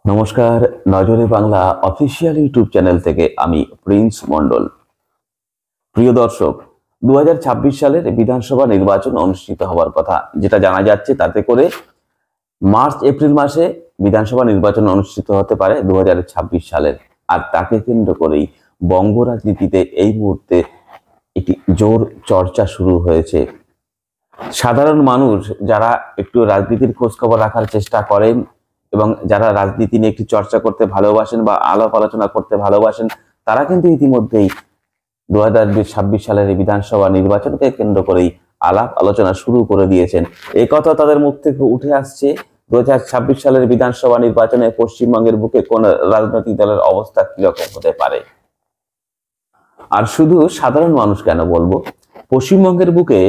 নমস্কার। নজরে Bangla official YouTube channel থেকে আমি প্রিন্স মণ্ডল। প্রিয় দর্শক, 2026 সালের বিধানসভা নির্বাচন অনুষ্ঠিত হওয়ার কথা যেটা জানা যাচ্ছে, তাতে করে মার্চ এপ্রিল মাসে বিধানসভা নির্বাচন অনুষ্ঠিত হতে পারে 2026 সালের। আর তাকে কেন্দ্র করেই বঙ্গ রাজনীতিতে এই মুহূর্তে একটি জোর চর্চা শুরু হয়েছে। সাধারণ মানুষ যারা একটু রাজনীতির খোঁজখবর রাখার চেষ্টা করেন এবং যারা রাজনীতি নিয়ে একটু চর্চা করতে ভালোবাসেন বা আলাপ আলোচনা করতে ভালোবাসেন, তারা কিন্তু ইতিমধ্যেই 2026 সালের বিধানসভা নির্বাচনকে কেন্দ্র করেই আলাপ আলোচনা শুরু করে দিয়েছেন। এই কথা তাদের মুখ থেকে উঠে আসছে। 2026 সালের বিধানসভা নির্বাচনে পশ্চিমবঙ্গের বুকে কোন রাজনৈতিক দলের অবস্থা কিরকম হতে পারে। আর শুধু সাধারণ মানুষ কেন বলবো, পশ্চিমবঙ্গের বুকে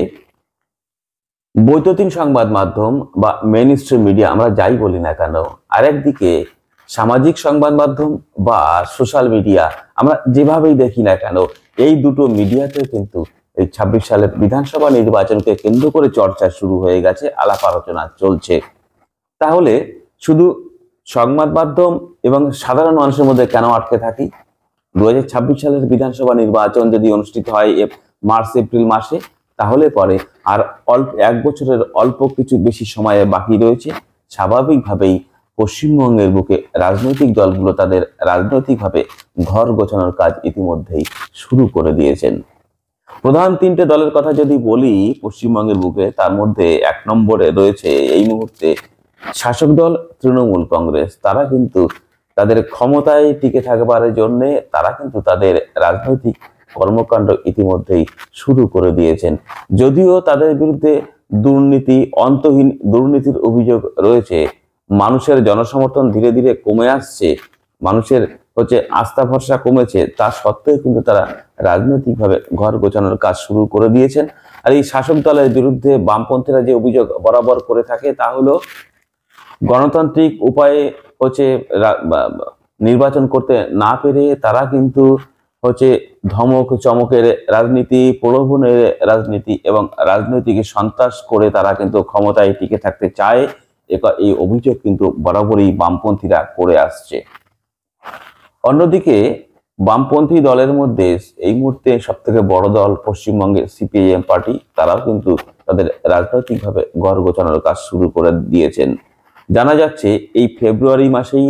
বৈদ্যুতিন সংবাদ মাধ্যম বা মেইন স্ট্রিম মিডিয়া আমরা যাই বলি না কেন, আরেকদিকে সামাজিক সংবাদ মাধ্যম বা সোশ্যাল মিডিয়া আমরা যেভাবেই দেখি না কেন, এই দুটো মিডিয়াতে কিন্তু এই 26 সালের বিধানসভা নির্বাচনকে কেন্দ্র করে চর্চা শুরু হয়ে গেছে, আলাপ আলোচনা চলছে। তাহলে শুধু সংবাদ মাধ্যম এবং সাধারণ মানুষের মধ্যে কেন আটকে থাকি? 2026 সালের বিধানসভা নির্বাচন যদি অনুষ্ঠিত হয় মার্চ এপ্রিল মাসে, তাহলে পরে আর এক বছরের অল্প কিছু বেশি সময়ে বাকি রয়েছে। স্বাভাবিকভাবেই পশ্চিমবঙ্গের বুকে রাজনৈতিক দলগুলো তাদের রাজনৈতিকভাবে ঘর গোছানোর কাজ ইতিমধ্যেই শুরু করে দিয়েছেন। প্রধান তিনটে দলের কথা যদি বলি পশ্চিমবঙ্গের বুকে, তার মধ্যে 1 নম্বরে রয়েছে এই মুহূর্তে শাসক দল তৃণমূল কংগ্রেস। তারা কিন্তু তাদের ক্ষমতায় টিকে থাকবার জন্য তারা কিন্তু তাদের রাজনৈতিক কর্মকাণ্ড ইতিমধ্যেই শুরু করে দিয়েছেন। যদিও তাদের বিরুদ্ধে দুর্নীতি, অন্তহীন দুর্নীতির অভিযোগ রয়েছে, মানুষের জনসমর্থন ধীরে ধীরে কমে আসছে, মানুষের আস্থা ভরসা কমেছে, তা সত্ত্বেও কিন্তু তারা রাজনৈতিকভাবে ঘর গোছানোর কাজ শুরু করে দিয়েছেন। আর এই শাসক দলের বিরুদ্ধে বামপন্থীরা যে অভিযোগ বরাবর করে থাকে তা হলো গণতান্ত্রিক উপায়ে নির্বাচন করতে না পেরে তারা কিন্তু ধমক চমকের রাজনীতি, প্রলোভনের রাজনীতি এবং রাজনৈতিক সন্ত্রাস করে তারা কিন্তু ক্ষমতায় টিকে থাকতে চায়। এই অভিযোগ কিন্তু বরাবরই বামপন্থীরা করে আসছে। অন্যদিকে বামপন্থী দলের মধ্যে এই মুহূর্তে সব থেকে বড় দল পশ্চিমবঙ্গের সিপিআইএম পার্টি, তারাও কিন্তু তাদের রাজনৈতিকভাবে ঘর গোছানোর কাজ শুরু করে দিয়েছেন। জানা যাচ্ছে এই ফেব্রুয়ারি মাসেই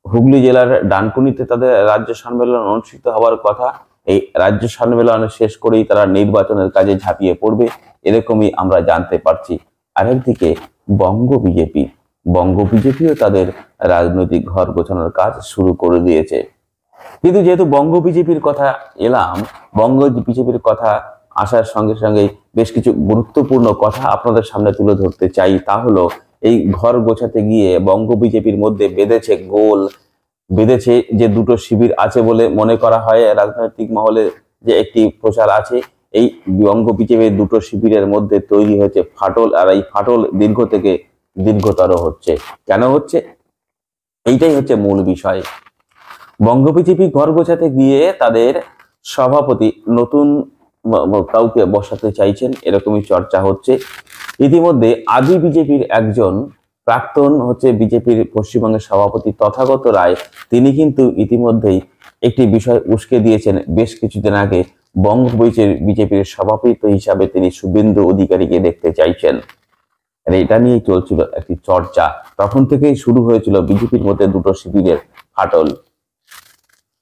হুগলি জেলার ডানকুনিতে তাদের রাজ্য সম্মেলন অনুষ্ঠিত হওয়ার কথা। এই রাজ্য সম্মেলন শেষ করেই তারা নির্বাচনের কাজে ঝাঁপিয়ে পড়বে, এরকমই আমরা জানতে পারছি। আরেকদিকে বঙ্গ বিজেপিও তাদের রাজনৈতিক ঘর গোছানোর কাজ শুরু করে দিয়েছে। কিন্তু যেহেতু বঙ্গ বিজেপির কথা এলাম, বঙ্গ বিজেপির কথা আসার সঙ্গে সঙ্গে বেশ কিছু গুরুত্বপূর্ণ কথা আপনাদের সামনে তুলে ধরতে চাই। তা হলো এই ঘর গোছাতে গিয়ে বঙ্গ বিজেপির মধ্যে বেঁধেছে যে দুটো শিবির আছে বলে মনে করা হয়। রাজনৈতিক মহলে যে একটি প্রচার আছে, এই বঙ্গ বিজেপির দুটো শিবিরের মধ্যে তৈরি হয়েছে ফাটল, আর এই ফাটল দীর্ঘ থেকে দীর্ঘতর হচ্ছে। কেন হচ্ছে? এইটাই হচ্ছে মূল বিষয়। বঙ্গ বিজেপি ঘর গোছাতে গিয়ে তাদের সভাপতি নতুন কাউকে বসাতে চাইছেন, এরকমই চর্চা হচ্ছে। ইতিমধ্যে আদি বিজেপির একজন প্রাক্তন বিজেপির পশ্চিমবঙ্গের সভাপতি তথাগত রায়, তিনি কিন্তু ইতিমধ্যেই একটি বিষয় উস্কে দিয়েছেন। বেশ কিছুদিন আগে বঙ্গ বিজেপির সভাপতি হিসাবে তিনি শুভেন্দু অধিকারীকে দেখতে চাইছেন। এটা নিয়েই চলছিল একটি চর্চা। তখন থেকেই শুরু হয়েছিল বিজেপির মধ্যে দুটো শিবিরের ফাটল,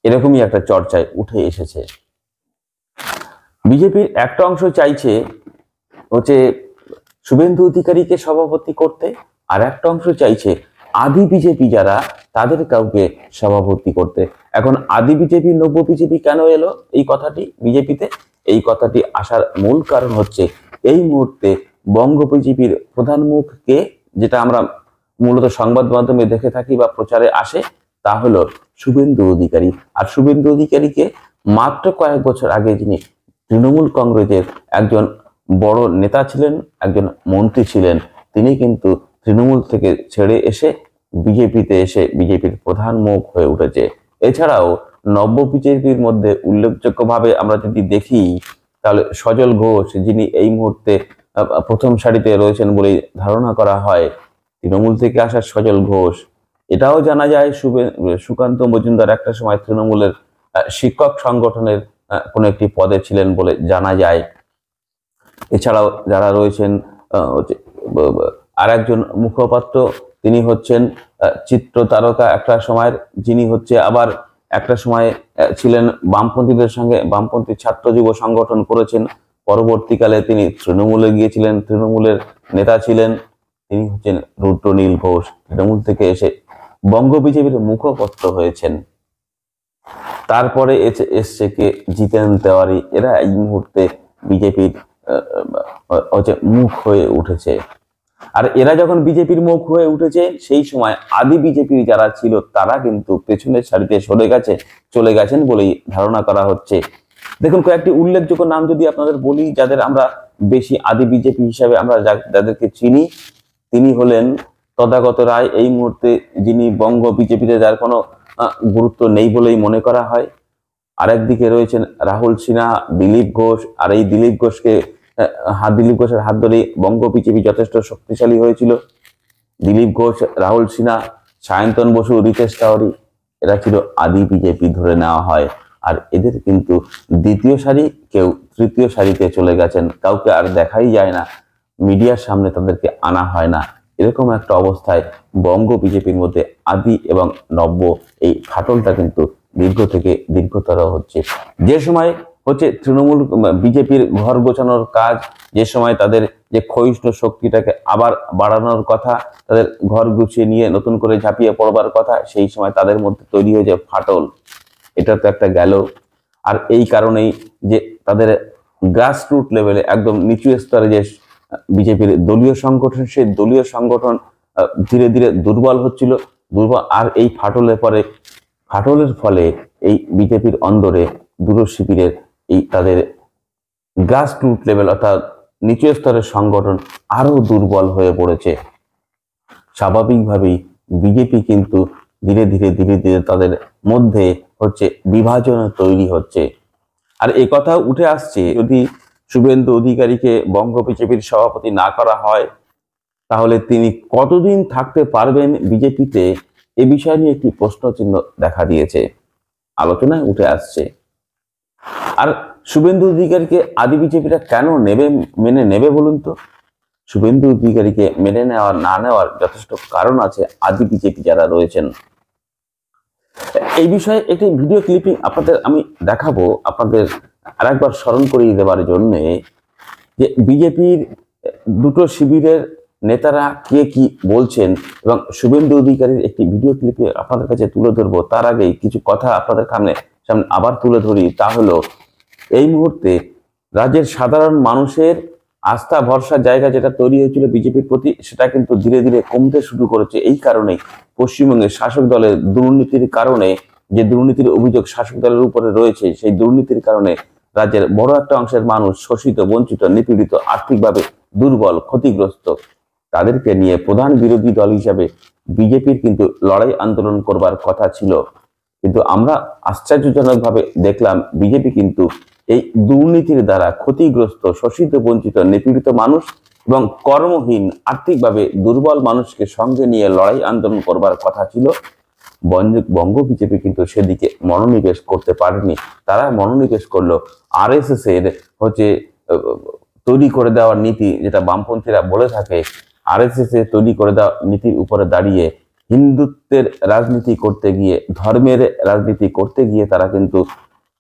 এরকমই একটা চর্চায় উঠে এসেছে। বিজেপির একটা অংশ চাইছে শুভেন্দু অধিকারীকে সভাপতি করতে, আর একটা অংশ চাইছে আদি বিজেপি যারা তাদের কাউকে সভাপতি করতে। এখন আদি বিজেপি নব্য বিজেপি কেন এলো এই কথাটি বিজেপিতে? এই কথাটি আসার মূল কারণ হচ্ছে এই মুহূর্তে বঙ্গ বিজেপির প্রধান মুখ কে, যেটা আমরা মূলত সংবাদ মাধ্যমে দেখে থাকি বা প্রচারে আসে, তা হলো শুভেন্দু অধিকারী। আর শুভেন্দু অধিকারীকে মাত্র কয়েক বছর আগে যিনি তৃণমূল কংগ্রেসের একজন বড় নেতা ছিলেন, একজন মন্ত্রী ছিলেন, তিনি কিন্তু তৃণমূল থেকে ছেড়ে এসে বিজেপিতে এসে বিজেপির প্রধান মুখ হয়ে উঠেছে। এছাড়াও নব্য বিজেপির মধ্যে উল্লেখযোগ্যভাবে আমরা যদি দেখি, তাহলে সজল ঘোষ, যিনি এই মুহূর্তে প্রথম সারিতে রয়েছেন বলে ধারণা করা হয়, তৃণমূল থেকে আসা সজল ঘোষ এটাও জানা যায় সুকান্ত মজুমদার একটা সময় তৃণমূলের শিক্ষক সংগঠনের কোনো একটি পদে ছিলেন বলে জানা যায়। এছাড়াও যারা রয়েছেন আর একজন মুখপাত্র, তিনি হচ্ছেন চিত্র তারকা একটা সময়ের, যিনি আবার একটা সময় ছিলেন বামপন্থীদের সঙ্গে, বামপন্থী ছাত্র যুব সংগঠন করেছেন। পরবর্তীকালে তিনি তৃণমূলে গিয়েছিলেন, তৃণমূলের নেতা ছিলেন। তিনি হচ্ছেন রুদ্রনীল ঘোষ, তৃণমূল থেকে এসে বঙ্গ বিজেপির মুখপাত্র হয়েছেন। তারপরে এসছে কে জিতেন তেওয়ারি। এরা এই মুহূর্তে বিজেপির মুখ হয়ে উঠেছে। আর এরা যখন বিজেপির মুখ হয়ে উঠেছে, সেই সময় আদি বিজেপির যারা ছিল তারা কিন্তু পেছনের সারিতে চলে গেছেন বলেই ধারণা করা হচ্ছে। দেখুন, কয়েকটি উল্লেখযোগ্য নাম যদি আপনাদের বলি, যাদের আমরা বেশি আদি বিজেপি হিসাবে আমরা যাদেরকে চিনি, তিনি হলেন তথাগত রায়। এই মুহূর্তে যিনি বঙ্গ বিজেপিতে, যার কোনো গুরুত্ব নেই বলেই মনে করা হয়। আরেকদিকে রয়েছেন রাহুল সিনহা, দিলীপ ঘোষ। আর এই দিলীপ ঘোষের হাত ধরেই বঙ্গ বিজেপি যথেষ্ট শক্তিশালী হয়েছিল। দিলীপ ঘোষ, রাহুল সিনহা, সায়ন্তন বসু, রিতেশ তেওয়ারি, এরা ছিল আদি বিজেপি ধরে নেওয়া হয়। আর এদের কিন্তু দ্বিতীয় সারি, কেউ তৃতীয় সারিতে চলে গেছেন, কাউকে আর দেখাই যায় না, মিডিয়ার সামনে তাদেরকে আনা হয় না। এরকম একটা অবস্থায় বঙ্গ বিজেপির মধ্যে আদি এবং নব্য এই ফাটলটা কিন্তু দীর্ঘ থেকে দীর্ঘতর হচ্ছে। যে সময় তৃণমূল বিজেপির ঘর গোছানোর কাজ, যে সময় তাদের যে ক্ষয়িষ্ণু শক্তিটাকে আবার বাড়ানোর কথা, তাদের ঘর গুছিয়ে নিয়ে নতুন করে ঝাঁপিয়ে পড়বার কথা, সেই সময় তাদের মধ্যে তৈরি হয়েছে ফাটল। এটা তো একটা গেল। আর এই কারণেই যে তাদের গ্রাসরুট লেভেলে, একদম নিচু স্তরে যে বিজেপির দলীয় সংগঠন, সেই দলীয় সংগঠন ধীরে ধীরে দুর্বল হচ্ছিল। আর এই ফাটলের ফলে এই বিজেপির অন্দরে দুটো শিবিরের এই তাদের গ্রাসরুট লেভেল অর্থাৎ নিচু স্তরের সংগঠন আরো দুর্বল হয়ে পড়েছে। স্বাভাবিকভাবেই বিজেপি কিন্তু ধীরে ধীরে তাদের মধ্যে বিভাজন তৈরি হচ্ছে। আর এই কথা উঠে আসছে, যদি শুভেন্দু অধিকারীকে বঙ্গ বিজেপির সভাপতি না করা হয়, তাহলে তিনি কতদিন থাকতে পারবেন বিজেপিতে, এ বিষয় নিয়ে একটি প্রশ্নচিহ্ন দেখা দিয়েছে, আলোচনায় উঠে আসছে। আর শুভেন্দু অধিকারীকে আদি বিজেপিটা কেন মেনে নেবে বলুন তো? শুভেন্দু অধিকারীকে মেনে না নেওয়ার যথেষ্ট কারণ আছে আদি বিজেপি যারা রয়েছেন। এই বিষয়ে একটি ভিডিও ক্লিপিং আপনাদের আমি দেখাবো, আপনাদের আরেকবার স্মরণ করিয়ে দেওয়ার জন্য, যে বিজেপির দুটো শিবিরের নেতারা কে কি বলছেন, এবং শুভেন্দু অধিকারীর একটি ভিডিও ক্লিপে আপনাদের কাছে তুলে ধরবো। তার আগেই কিছু কথা আপনাদের সামনে আবার তুলে ধরি। তা হলো, এই মুহূর্তে রাজ্যের সাধারণ মানুষের আস্থা ভরসার জায়গা যেটা তৈরি হয়েছিল বিজেপির প্রতি, সেটা কিন্তু ধীরে ধীরে কমতে শুরু করেছে। এই কারণেই পশ্চিমবঙ্গের শাসক দলের দুর্নীতির কারণে, যে দুর্নীতির অভিযোগ শাসক দলের উপরে রয়েছে, সেই দুর্নীতির কারণে রাজ্যের বড় একটা অংশের মানুষ শোষিত, বঞ্চিত, নিপীড়িত, আর্থিকভাবে দুর্বল, ক্ষতিগ্রস্ত। তাদেরকে নিয়ে প্রধান বিরোধী দল হিসাবে বিজেপির কিন্তু লড়াই আন্দোলন করবার কথা ছিল। কিন্তু আমরা আশ্চর্যজনকভাবে দেখলাম, বিজেপি কিন্তু এই দুর্নীতির দ্বারা ক্ষতিগ্রস্ত, শোষিত, বঞ্চিত, নিপীড়িত মানুষ এবং কর্মহীন, আর্থিকভাবে দুর্বল মানুষকে সঙ্গে নিয়ে লড়াই আন্দোলন করবার কথা ছিল। বঙ্গ বিজেপি কিন্তু সেদিকে মনোনিবেশ করতে পারেনি। তারা মনোনিবেশ করলো আরএসএস এর তৈরি করে দেওয়ার নীতি, যেটা বামপন্থীরা বলে থাকে, আরএসএস এর তৈরি করে দেওয়া নীতির উপরে দাঁড়িয়ে হিন্দুত্বের রাজনীতি করতে গিয়ে, ধর্মের রাজনীতি করতে গিয়ে তারা কিন্তু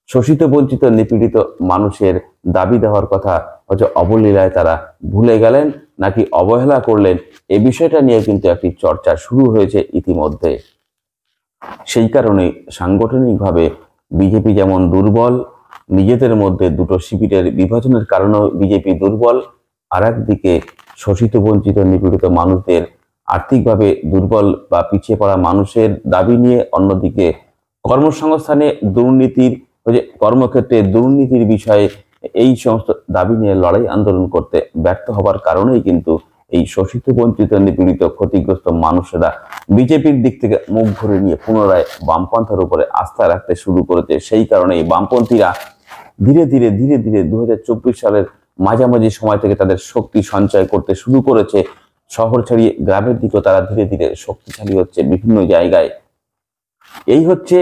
শোষিত, বঞ্চিত, নিপীড়িত মানুষের দাবি দেওয়ার কথা অবলীলায় তারা ভুলে গেলেন, নাকি অবহেলা করলেন, এই বিষয়টা নিয়ে কিন্তু একটি চর্চা শুরু হয়েছে ইতিমধ্যে। সেই কারণে সাংগঠনিকভাবে বিজেপি যেমন দুর্বল, নিজেদের মধ্যে দুটো শিবিরের বিভাজনের কারণেও বিজেপি দুর্বল, আর একদিকে শোষিত, বঞ্চিত, নিপীড়িত মানুষদের আর্থিকভাবে দুর্বল বা পিছিয়ে পড়া মানুষের দাবি নিয়ে, অন্যদিকে কর্মসংস্থানে দুর্নীতির, কর্মক্ষেত্রে দুর্নীতির বিষয়ে এই সমস্ত দাবি নিয়ে লড়াই আন্দোলন করতে ব্যর্থ হবার কারণেই কিন্তু এই শোষিত, বঞ্চিত, নিপীড়িত, ক্ষতিগ্রস্ত মানুষেরা বিজেপির দিক থেকে মুখ ঘুরে নিয়ে পুনরায় বামপন্থার উপরে আস্থা রাখতে শুরু করেছে। সেই কারণেই বামপন্থীরা ধীরে ধীরে 2024 সালের মাঝামাঝি সময় থেকে তাদের শক্তি সঞ্চয় করতে শুরু করেছে। শহর ছাড়িয়ে গ্রামের দিকেও তারা ধীরে ধীরে শক্তিশালী হচ্ছে বিভিন্ন জায়গায়। এই হচ্ছে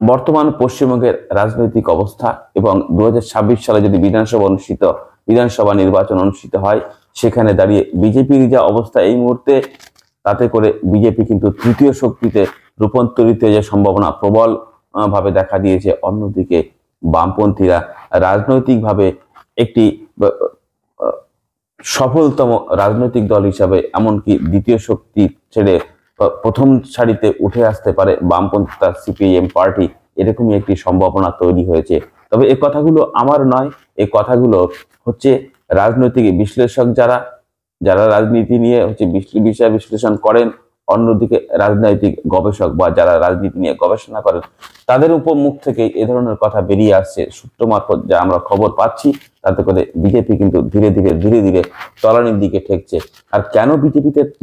বর্তমান পশ্চিমবঙ্গের রাজনৈতিক অবস্থা। এবং 2026 সালে যদি বিধানসভা নির্বাচন অনুষ্ঠিত হয়, সেখানে দাঁড়িয়ে বিজেপির যা অবস্থা এই মুহূর্তে, তাতে করে বিজেপি কিন্তু তৃতীয় শক্তিতে রূপান্তরিত হয়ে যাওয়ার সম্ভাবনা প্রবল ভাবে দেখা দিয়েছে। অন্যদিকে বামপন্থীরা রাজনৈতিকভাবে একটি সফলতম রাজনৈতিক দল হিসাবে, এমনকি দ্বিতীয় শক্তি ছেড়ে প্রথম সারিতে উঠে আসতে পারে বামপন্থী সিপিআইএম পার্টি, এরকমই একটি সম্ভাবনা তৈরি হয়েছে। তবে এই কথাগুলো আমার নয়, এই কথাগুলো হচ্ছে রাজনৈতিক বিশ্লেষক যারা রাজনীতি নিয়ে বিষয় বিশ্লেষণ করেন, অন্যদিকে রাজনৈতিক গবেষক বা যারা রাজনীতি নিয়ে গবেষণা করেন, তাদের মুখ থেকে এ ধরনের কথা বেরিয়ে আসছে। সূত্র মারফত যা আমরা খবর পাচ্ছি, তাতে করে বিজেপি কিন্তু ধীরে ধীরে তলানির দিকে ঠেকছে। আর কেন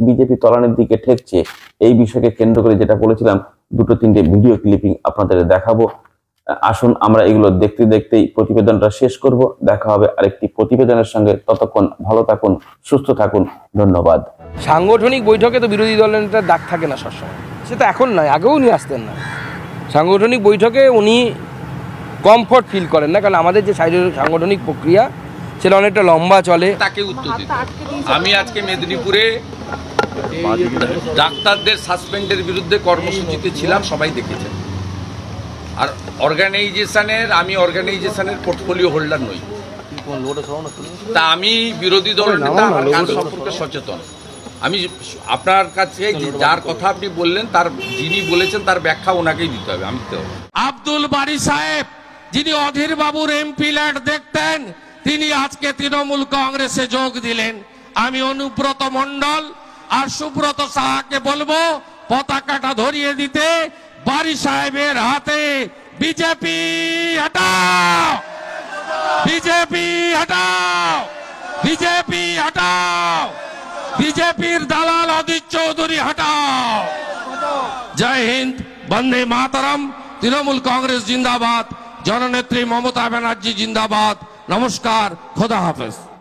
বিজেপি তলানির দিকে ঠেকছে, এই বিষয়কে কেন্দ্র করে যেটা বলেছিলাম, দুটো তিনটে ভিডিও ক্লিপিং আপনাদের দেখাবো। আসুন আমরা এগুলো দেখতেই প্রতিবেদনটা শেষ করব। দেখা হবে আরেকটি প্রতিবেদনের সঙ্গে। ততক্ষণ ভালো থাকুন, সুস্থ থাকুন, ধন্যবাদ। সাংগঠনিক বৈঠকে তো বিরোধী দলের নেতার ডাক থাকে না সবসময়, সে তো এখন নয়, আগেও নিয়ে আসতেন না। সাংগঠনিক বৈঠকে উনি কমফর্ট ফিল করেন না, কারণ আমাদের যে সাংগঠনিক প্রক্রিয়া সেটা অনেকটা লম্বা চলে। তাকে উত্তর দিতে আমি আজকে মেদিনীপুরে ডাক্তারদের সাসপেন্ডের বিরুদ্ধে কর্মসূচিতে ছিলাম, সবাই দেখেছেন। আর আমি অর্গানাইজেশনের পোর্টফোলিও হোল্ডার নই, তা আমি বিরোধী দল নেতা, আমার কাজ সম্পর্কে সচেতন। আমি আপনার কাছে যার কথা আপনি বললেন, যিনি বলেছেন তার ব্যাখ্যা ওনাকেই দিতে হবে, আমি দিতে হবে। আব্দুল বারী সাহেব, যিনি অধীর বাবুর এমপি ল্যাড দেখতেন, তিনি আজকে তৃণমূল কংগ্রেসে যোগ দিলেন। আমি অনুব্রত মণ্ডল আর সুব্রত সাহাকে বলবো পতাকাটা ধরিয়ে দিতে। বারী সাহেবের হাতে বিজেপি হটাও, বিজেপি হটাও, বিজেপি হটাও, বিজেপির দালাল অদিত চৌধুরী হটাও। জয় হিন্দ, বন্দে মাতরম। তৃণমূল কংগ্রেস জিন্দাবাদ, জননেত্রী মমতা ব্যানার্জি জিন্দাবাদ। নমস্কার, খোদা হাফেজ।